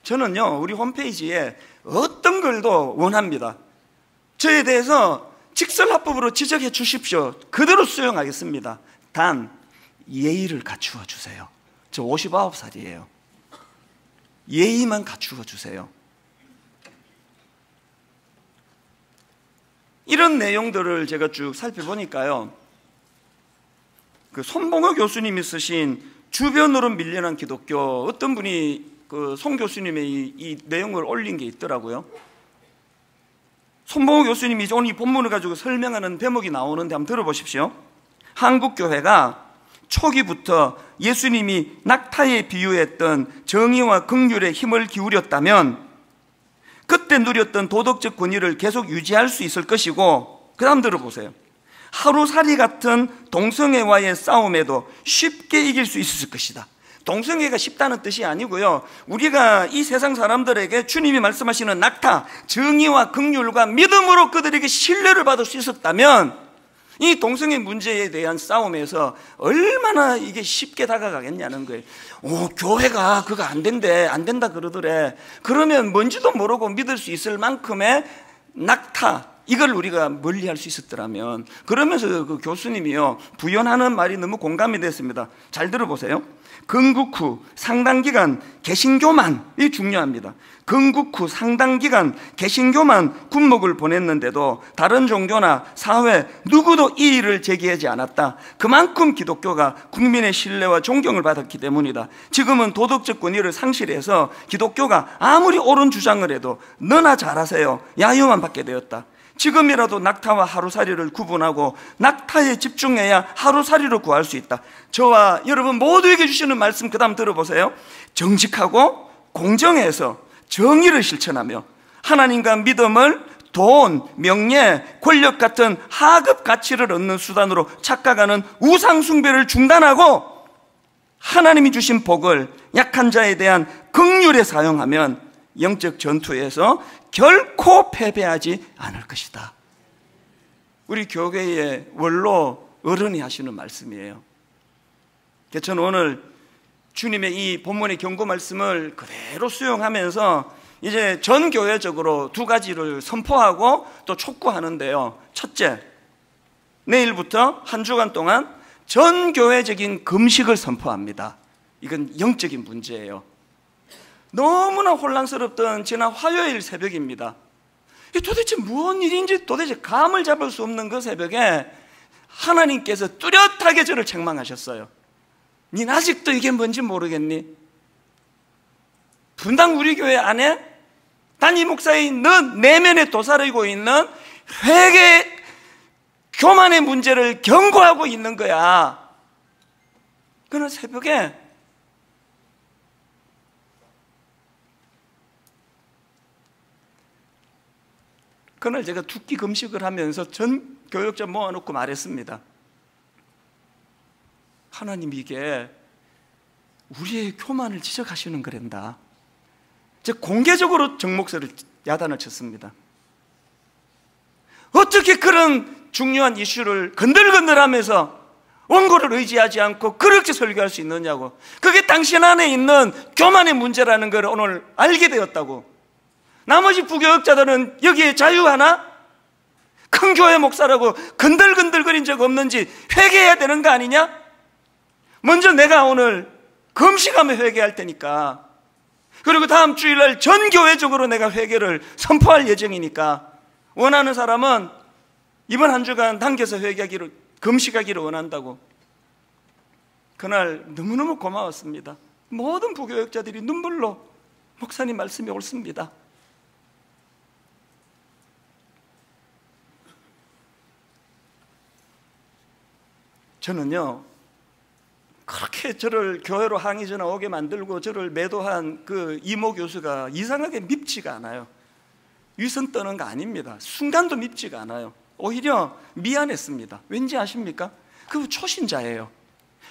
[SPEAKER 1] 저는요, 우리 홈페이지에 어떤 글도 원합니다. 저에 대해서 직설합법으로 지적해 주십시오. 그대로 수용하겠습니다. 단 예의를 갖추어 주세요. 저 59살이에요. 예의만 갖추어 주세요. 이런 내용들을 제가 쭉 살펴보니까요, 그 손봉호 교수님이 쓰신 주변으로 밀려난 기독교, 어떤 분이 그 송 교수님의 이 내용을 올린 게 있더라고요. 손봉호 교수님이 오늘 이 본문을 가지고 설명하는 대목이 나오는데 한번 들어보십시오. 한국 교회가 초기부터 예수님이 낙타에 비유했던 정의와 긍휼에 힘을 기울였다면 그때 누렸던 도덕적 권위를 계속 유지할 수 있을 것이고, 그 다음 들어보세요. 하루살이 같은 동성애와의 싸움에도 쉽게 이길 수 있을 것이다. 동성애가 쉽다는 뜻이 아니고요, 우리가 이 세상 사람들에게 주님이 말씀하시는 낙타, 정의와 긍휼과 믿음으로 그들에게 신뢰를 받을 수 있었다면 이 동성애 문제에 대한 싸움에서 얼마나 이게 쉽게 다가가겠냐는 거예요. 교회가 그거 안 된다 그러더래. 그러면 뭔지도 모르고 믿을 수 있을 만큼의 낙타, 이걸 우리가 멀리할 수 있었더라면. 그러면서 그 교수님이요, 부연하는 말이 너무 공감이 됐습니다. 잘 들어보세요. 건국 후 상당기간 개신교만이 중요합니다. 건국 후 상당기간 개신교만 군목을 보냈는데도 다른 종교나 사회 누구도 이 일을 제기하지 않았다. 그만큼 기독교가 국민의 신뢰와 존경을 받았기 때문이다. 지금은 도덕적 권위를 상실해서 기독교가 아무리 옳은 주장을 해도 너나 잘하세요, 야유만 받게 되었다. 지금이라도 낙타와 하루살이를 구분하고 낙타에 집중해야 하루살이를 구할 수 있다. 저와 여러분 모두에게 주시는 말씀 그 다음 들어보세요. 정직하고 공정해서 정의를 실천하며 하나님과 믿음을 돈, 명예, 권력 같은 하급 가치를 얻는 수단으로 착각하는 우상 숭배를 중단하고 하나님이 주신 복을 약한 자에 대한 긍휼에 사용하면 영적 전투에서 결코 패배하지 않을 것이다. 우리 교회의 원로 어른이 하시는 말씀이에요. 저는 오늘 주님의 이 본문의 경고 말씀을 그대로 수용하면서 이제 전 교회적으로 두 가지를 선포하고 또 촉구하는데요. 첫째, 내일부터 한 주간 동안 전 교회적인 금식을 선포합니다. 이건 영적인 문제예요. 너무나 혼란스럽던 지난 화요일 새벽입니다. 도대체 무슨 일인지 도대체 감을 잡을 수 없는 그 새벽에 하나님께서 뚜렷하게 저를 책망하셨어요. 닌 아직도 이게 뭔지 모르겠니? 분당 우리 교회 안에 담임 목사인 너 내면에 도사리고 있는 회개 교만의 문제를 경고하고 있는 거야. 그날 새벽에 그날 제가 두 끼 금식을 하면서 전 교역자 모아놓고 말했습니다. 하나님, 이게 우리의 교만을 지적하시는 거란다. 제가 공개적으로 정목사를 야단을 쳤습니다. 어떻게 그런 중요한 이슈를 건들건들하면서 원고를 의지하지 않고 그렇게 설교할 수 있느냐고. 그게 당신 안에 있는 교만의 문제라는 걸 오늘 알게 되었다고. 나머지 부교역자들은 여기에 자유하나? 큰 교회 목사라고 건들건들거린 적 없는지 회개해야 되는 거 아니냐? 먼저 내가 오늘 금식하며 회개할 테니까, 그리고 다음 주일날 전 교회적으로 내가 회개를 선포할 예정이니까 원하는 사람은 이번 한 주간 당겨서 회개하기를, 금식하기를 원한다고. 그날 너무너무 고마웠습니다. 모든 부교역자들이 눈물로 목사님 말씀이 옳습니다, 저는요, 그렇게 저를 교회로 항의 전화 오게 만들고 저를 매도한 그 이모 교수가 이상하게 밉지가 않아요. 위선 떠는 거 아닙니다. 순간도 밉지가 않아요. 오히려 미안했습니다. 왠지 아십니까? 그 초신자예요.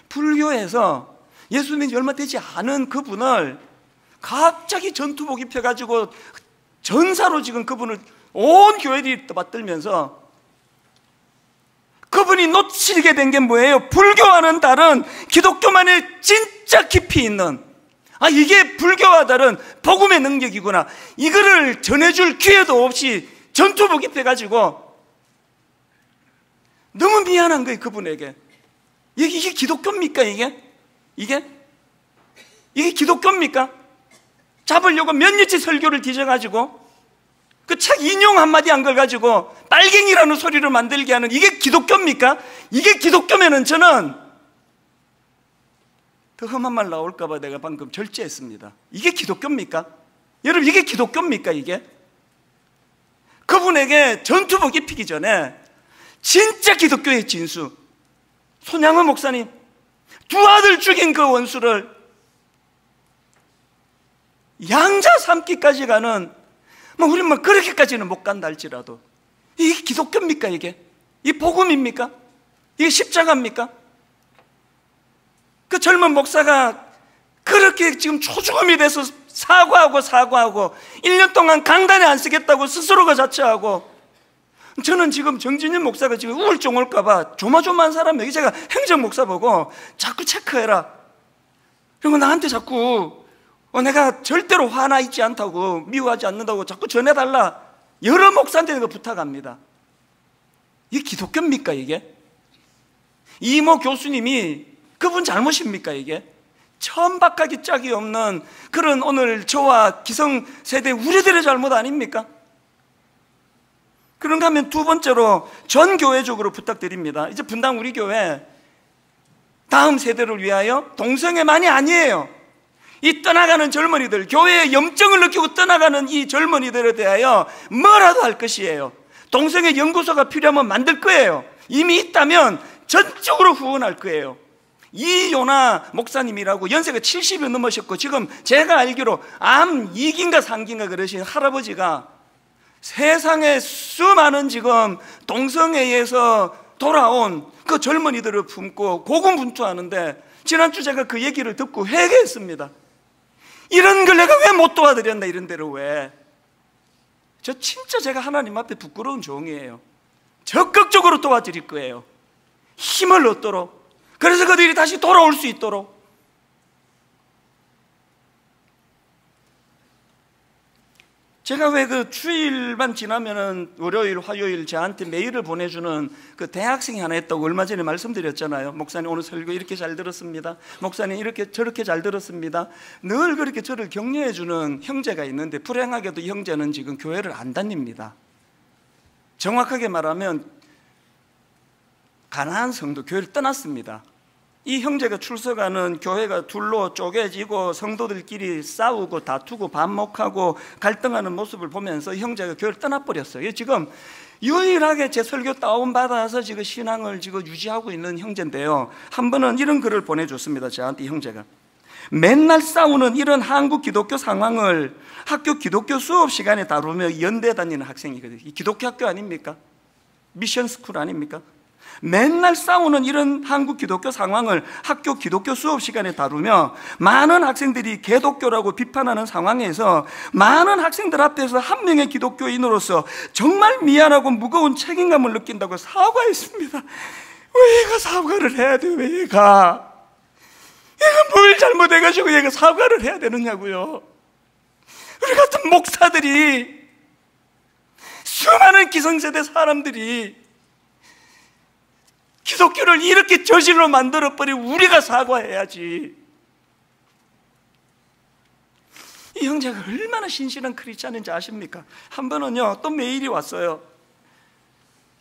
[SPEAKER 1] 불교에서 예수님이 얼마 되지 않은 그분을 갑자기 전투복 입혀가지고
[SPEAKER 2] 전사로 지금 그분을 온 교회들이 떠받들면서 그분이 놓치게 된 게 뭐예요? 불교와는 다른 기독교만의 진짜 깊이 있는, 이게 불교와 다른 복음의 능력이구나, 이거를 전해줄 기회도 없이 전투복 입혀가지고 너무 미안한 거예요, 그분에게. 이게 기독교입니까? 이게 기독교입니까? 잡으려고 몇 년치 설교를 뒤져가지고 그 책 인용 한마디 안 걸가지고 빨갱이라는 소리를 만들게 하는, 이게 기독교입니까? 이게 기독교면은 저는 더 험한 말 나올까봐 내가 방금 절제했습니다. 이게 기독교입니까? 여러분, 이게 기독교입니까? 이게? 그분에게 전투복 입히기 전에 진짜 기독교의 진수, 손양호 목사님 두 아들 죽인 그 원수를 양자 삼기까지 가는, 우리는 그렇게까지는 못 간다 할지라도 이게 기독교입니까? 이게 복음입니까? 이게 십자가입니까? 그 젊은 목사가 그렇게 지금 초죽음이 돼서 사과하고 1년 동안 강단에 안 쓰겠다고 스스로가 자처하고, 저는 지금 정진윤 목사가 지금 우울증 올까봐 조마조마한 사람이에요. 제가 행정 목사 보고 자꾸 체크해라, 그리고 나한테 자꾸 내가 절대로 화나 있지 않다고, 미워하지 않는다고 자꾸 전해달라, 여러 목사한테 부탁합니다. 이게 기독교입니까? 이게? 이모 교수님이 그분 잘못입니까? 이게? 천박하기 짝이 없는 그런 오늘 저와 기성세대 우리들의 잘못 아닙니까? 그런가 하면 두 번째로 전교회적으로 부탁드립니다. 이제 분당 우리 교회 다음 세대를 위하여 동성애만이 아니에요. 이 떠나가는 젊은이들, 교회의 염증을 느끼고 떠나가는 이 젊은이들에 대하여 뭐라도 할 것이에요. 동성애 연구소가 필요하면 만들 거예요. 이미 있다면 전적으로 후원할 거예요. 이요나 목사님이라고 연세가 70이 넘으셨고, 지금 제가 알기로 암 2기인가 3기인가 그러신 할아버지가 세상에 수많은 지금 동성애에서 돌아온 그 젊은이들을 품고 고군분투하는데, 지난주 제가 그 얘기를 듣고 회개했습니다. 이런 걸 내가 왜 못 도와드렸나, 이런 데로 왜. 저 진짜 제가 하나님 앞에 부끄러운 종이에요. 적극적으로 도와드릴 거예요. 힘을 얻도록. 그래서 그들이 다시 돌아올 수 있도록. 제가 왜 그 주일만 지나면은 월요일, 화요일 저한테 메일을 보내주는 그 대학생이 하나 있다고 얼마 전에 말씀드렸잖아요. 목사님 오늘 설교 이렇게 잘 들었습니다. 목사님 이렇게 저렇게 잘 들었습니다. 늘 그렇게 저를 격려해주는 형제가 있는데, 불행하게도 이 형제는 지금 교회를 안 다닙니다. 정확하게 말하면 가나안 성도 교회를 떠났습니다. 이 형제가 출석하는 교회가 둘로 쪼개지고 성도들끼리 싸우고 다투고 반목하고 갈등하는 모습을 보면서 형제가 교회를 떠나버렸어요. 지금 유일하게 제 설교 다운받아서 지금 신앙을 지금 유지하고 있는 형제인데요, 한 번은 이런 글을 보내줬습니다. 저한테 형제가 맨날 싸우는 이런 한국 기독교 상황을 학교 기독교 수업 시간에 다루며 연대 다니는 학생이거든요. 이 기독교 학교 아닙니까? 미션 스쿨 아닙니까? 맨날 싸우는 이런 한국 기독교 상황을 학교 기독교 수업 시간에 다루며 많은 학생들이 개독교라고 비판하는 상황에서 많은 학생들 앞에서 한 명의 기독교인으로서 정말 미안하고 무거운 책임감을 느낀다고 사과했습니다. 왜 얘가 사과를 해야 돼요? 왜 얘가 뭘 잘못해가지고 얘가 사과를 해야 되느냐고요. 우리 같은 목사들이, 수많은 기성세대 사람들이 기독교를 이렇게 저질로 만들어버리고 우리가 사과해야지. 이 형제가 얼마나 신실한 크리스찬인지 아십니까? 한 번은요, 또 메일이 왔어요.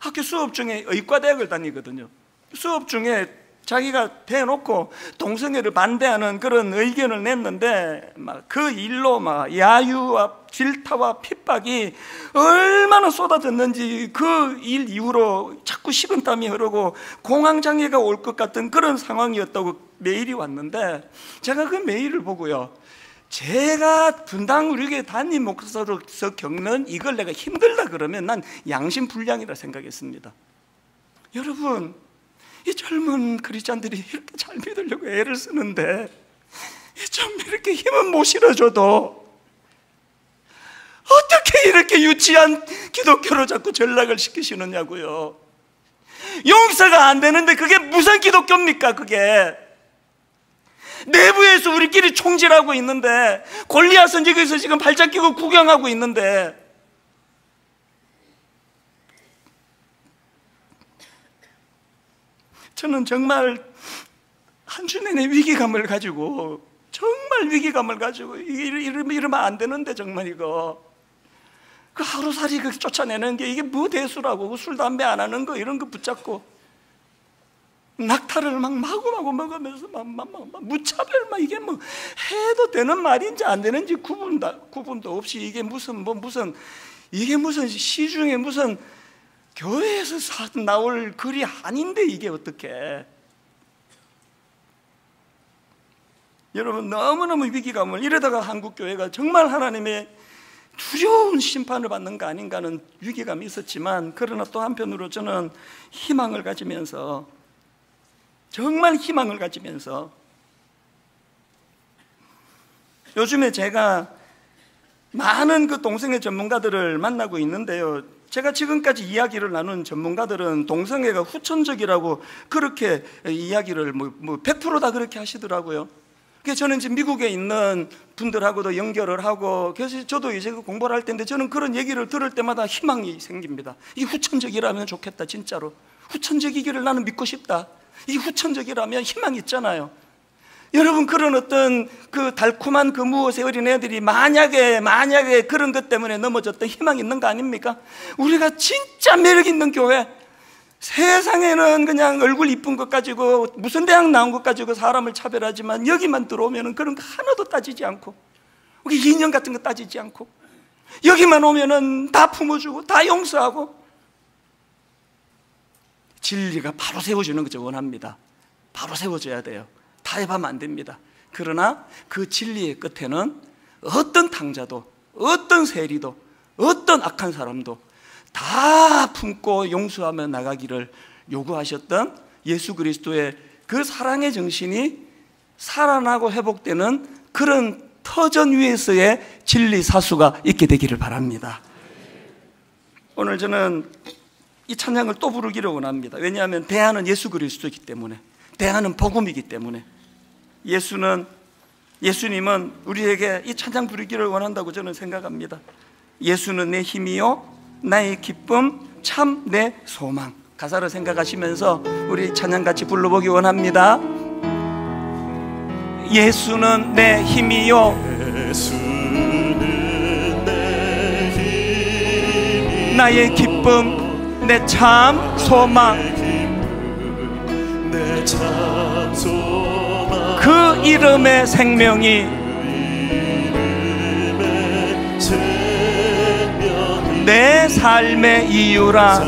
[SPEAKER 2] 학교 수업 중에 의과대학을 다니거든요. 수업 중에 자기가 대놓고 동성애를 반대하는 그런 의견을 냈는데, 막 그 일로 막 야유와 질타와 핍박이 얼마나 쏟아졌는지, 그 일 이후로 자꾸 식은땀이 흐르고 공황장애가 올 것 같은 그런 상황이었다고 메일이 왔는데, 제가 그 메일을 보고요, 제가 분당 우리 교회 담임 목사로서 겪는 이걸 내가 힘들다 그러면 난 양심불량이라 생각했습니다. 여러분, 이 젊은 크리스찬들이 이렇게 잘 믿으려고 애를 쓰는데 좀 이렇게 힘은 못 실어줘도 어떻게 이렇게 유치한 기독교로 자꾸 전락을 시키시느냐고요. 용서가 안 되는데 그게 무슨 기독교입니까? 그게 내부에서 우리끼리 총질하고 있는데, 골리앗은 여기서 지금 발작 끼고 구경하고 있는데, 저는 정말 한 주 내내 위기감을 가지고, 정말 위기감을 가지고, 이러면 안 되는데 정말 이거 그 하루살이 그 쫓아내는 게 이게 뭐 대수라고, 술 담배 안 하는 거 이런 거 붙잡고 낙타를 막 마구마구 먹으면서 막 무차별 막 이게 뭐 해도 되는 말인지 안 되는지 구분도 없이 이게 무슨 이게 무슨 시중에 무슨 교회에서 나올 글이 아닌데 이게 어떻게. 여러분 너무너무 위기감을, 이러다가 한국교회가 정말 하나님의 두려운 심판을 받는 거 아닌가 하는 위기감이 있었지만, 그러나 또 한편으로 저는 희망을 가지면서, 정말 희망을 가지면서, 요즘에 제가 많은 그 동성애 전문가들을 만나고 있는데요, 제가 지금까지 이야기를 나눈 전문가들은 동성애가 후천적이라고 그렇게 이야기를 100% 다 그렇게 하시더라고요. 그래서 저는 지금 미국에 있는 분들하고도 연결을 하고, 그래서 저도 이제 공부를 할 텐데 저는 그런 얘기를 들을 때마다 희망이 생깁니다. 이 후천적이라면 좋겠다. 진짜로 후천적이기를 나는 믿고 싶다. 이 후천적이라면 희망이 있잖아요. 여러분, 그런 어떤 그 달콤한 그 무엇의 어린애들이 만약에 그런 것 때문에 넘어졌던 희망이 있는 거 아닙니까? 우리가 진짜 매력 있는 교회, 세상에는 그냥 얼굴 이쁜 것 가지고 무슨 대학 나온 것 가지고 사람을 차별하지만, 여기만 들어오면 그런 거 하나도 따지지 않고, 우리 인연 같은 거 따지지 않고, 여기만 오면은 다 품어주고 다 용서하고, 진리가 바로 세워주는 것을 원합니다. 바로 세워줘야 돼요. 타협하면 안 됩니다. 그러나 그 진리의 끝에는 어떤 탕자도, 어떤 세리도, 어떤 악한 사람도 다 품고 용서하며 나가기를 요구하셨던 예수 그리스도의 그 사랑의 정신이 살아나고 회복되는 그런 터전 위에서의 진리 사수가 있게 되기를 바랍니다. 오늘 저는 이 찬양을 또 부르기를 원합니다. 왜냐하면 대안은 예수 그리스도이기 때문에, 대안은 복음이기 때문에, 예수님은 우리에게 이 찬양 부르기를 원한다고 저는 생각합니다. 예수는 내 힘이요 나의 기쁨 참 내 소망. 가사를 생각하시면서 우리 찬양 같이 불러보기 원합니다. 예수는 내 힘이요,
[SPEAKER 3] 예수는 내 힘이
[SPEAKER 2] 나의 기쁨 내 참 소망.
[SPEAKER 3] 내 참 소망.
[SPEAKER 2] 그 이름의 생명이 내 삶의 이유라.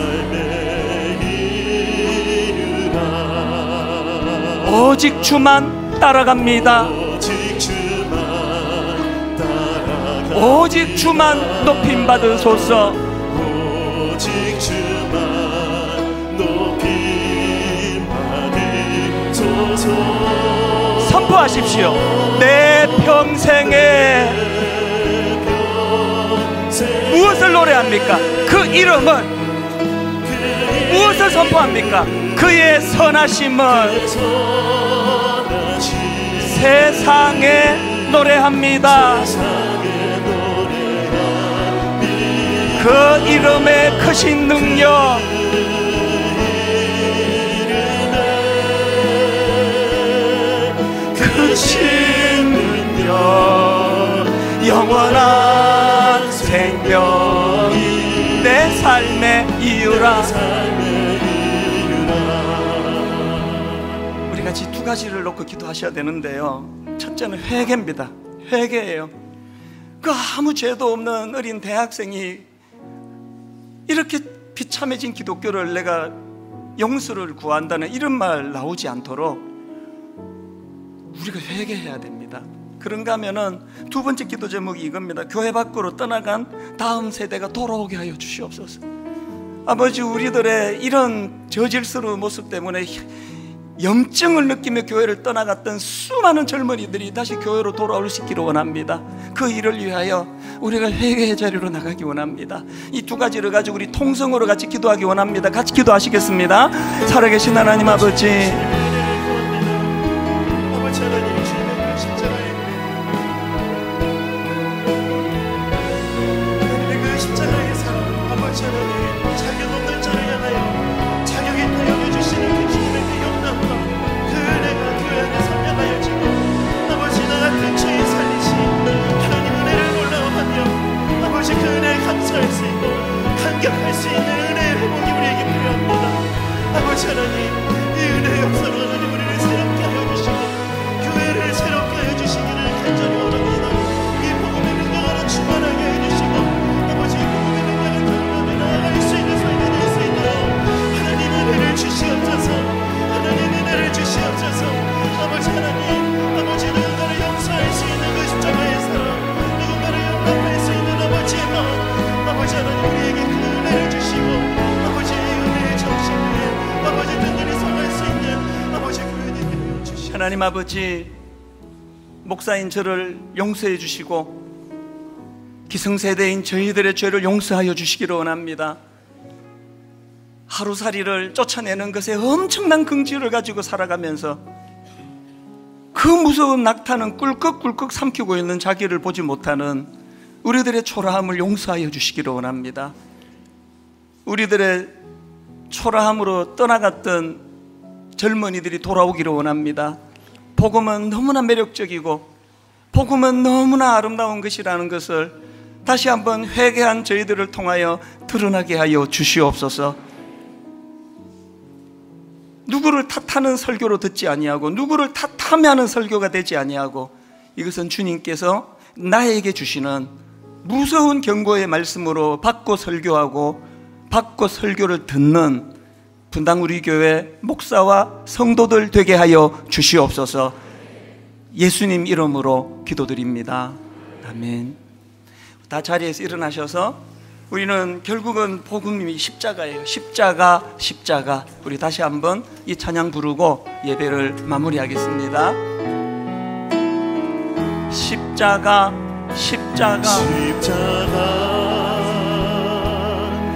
[SPEAKER 2] 오직 주만 따라갑니다. 오직 주만 높임 받으소서.
[SPEAKER 3] 오직 주만 높임 받으소서.
[SPEAKER 2] 선포하십시오. 내 평생에 무엇을 노래합니까? 그 이름은. 무엇을 선포합니까? 그의 선하심을 세상에 노래합니다. 그 이름의 크신 능력, 크신 능력, 영원한 생명이 내 삶의 이유라. 우리 같이 두 가지를 놓고 기도하셔야 되는데요, 첫째는 회개입니다. 회개예요. 그 아무 죄도 없는 어린 대학생이 이렇게 비참해진 기독교를 내가 용서를 구한다는 이런 말 나오지 않도록 우리가 회개해야 됩니다. 그런가 하면은 두 번째 기도 제목이 이겁니다. 교회 밖으로 떠나간 다음 세대가 돌아오게 하여 주시옵소서. 아버지, 우리들의 이런 저질스러운 모습 때문에 염증을 느끼며 교회를 떠나갔던 수많은 젊은이들이 다시 교회로 돌아올 수 있기를 원합니다. 그 일을 위하여 우리가 회개의 자리로 나가기 원합니다. 이 두 가지를 가지고 우리 통성으로 같이 기도하기 원합니다. 같이 기도하시겠습니다. 살아계신 하나님 아버지,
[SPEAKER 3] 아버지 하나님, 주님의 십자가에 그 십자가의 사랑, 아버지 하나님, 자격 없는 자를 향하여 자격 있다 여겨주시는 그 주님의 그 영광과 그 은혜가 교회 안에 선명하여 지고 아버지 나 같은 죄인 살리시 하나님 은혜를 놀라워하며 아버지 그 은혜에 감사할 수 있고 감격할 수 있는 은혜의 회복이 우리에게 필요합니다. 아버지 하나님, 이 은혜의 역사로 하나님 우리를 새롭게 하여 주시고 교회를 새롭게 하여 주시기를 간절히 원합니다. 이 복음의 능력으로 충만하게 해주시고 아버지 이 복음의 능력을 경험하며 나아갈 수 있는 삶이 될 수 있도록 하나님 은혜를 주시옵소서. 하나님 은혜를 주시옵소서. 아버지 하나님, 아버지 누군가를 용서할 수 있는 그 십자가의 사랑, 누군가를 용납할 수 있는 아버지의 마음, 아버지 하나님 우리에게 그 은혜를 주시고 아버지 이 은혜의 정신 위에 아버지 든든히 서갈 수 있는 아버지 그 은혜를 주시옵소서.
[SPEAKER 2] 하나님 아버지, 목사인 저를 용서해 주시고 기성세대인 저희들의 죄를 용서하여 주시기를 원합니다. 하루살이를 쫓아내는 것에 엄청난 긍지를 가지고 살아가면서 그 무서운 낙타는 꿀꺽꿀꺽 삼키고 있는 자기를 보지 못하는 우리들의 초라함을 용서하여 주시기를 원합니다. 우리들의 초라함으로 떠나갔던 젊은이들이 돌아오기를 원합니다. 복음은 너무나 매력적이고 복음은 너무나 아름다운 것이라는 것을 다시 한번 회개한 저희들을 통하여 드러나게 하여 주시옵소서. 누구를 탓하는 설교로 듣지 아니하고 누구를 탓하며 하는 설교가 되지 아니하고 이것은 주님께서 나에게 주시는 무서운 경고의 말씀으로 받고 설교하고 받고 설교를 듣는 분당 우리 교회 목사와 성도들 되게 하여 주시옵소서. 예수님 이름으로 기도드립니다. 아멘. 다 자리에서 일어나셔서 우리는 결국은 복음이 십자가예요. 십자가, 십자가. 우리 다시 한번 이 찬양 부르고 예배를 마무리하겠습니다. 십자가, 십자가,
[SPEAKER 3] 십자가,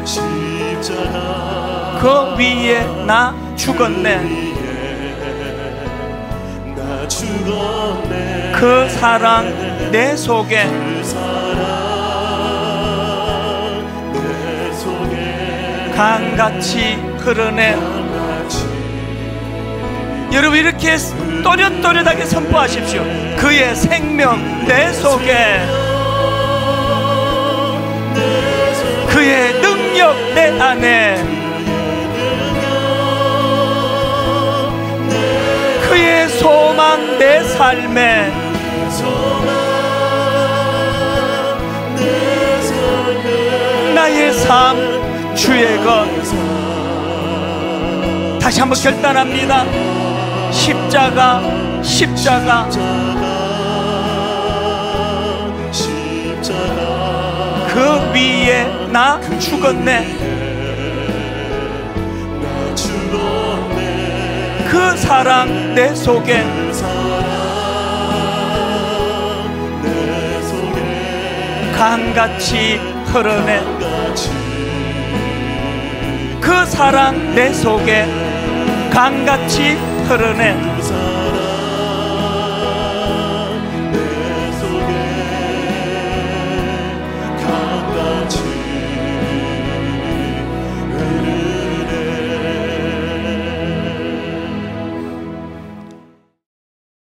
[SPEAKER 3] 십자가,
[SPEAKER 2] 그 위에 나 죽었네.
[SPEAKER 3] 나 죽었네.
[SPEAKER 2] 그 사랑 내 속에,
[SPEAKER 3] 그 사랑 내 속에
[SPEAKER 2] 강같이 흐르네.
[SPEAKER 3] 강같이
[SPEAKER 2] 여러분 이렇게 또렷또렷하게 선포하십시오. 그의 생명 내 속에, 그의 능력 내 안에, 그의 소망 내 삶에, 나의 삶 주의 것. 다시 한번 결단합니다. 십자가, 십자가, 그 위에 나 죽었네. 그 사랑 내 속에, 강같이 흐르네. 그 사랑 내 속에, 강같이 흐르네.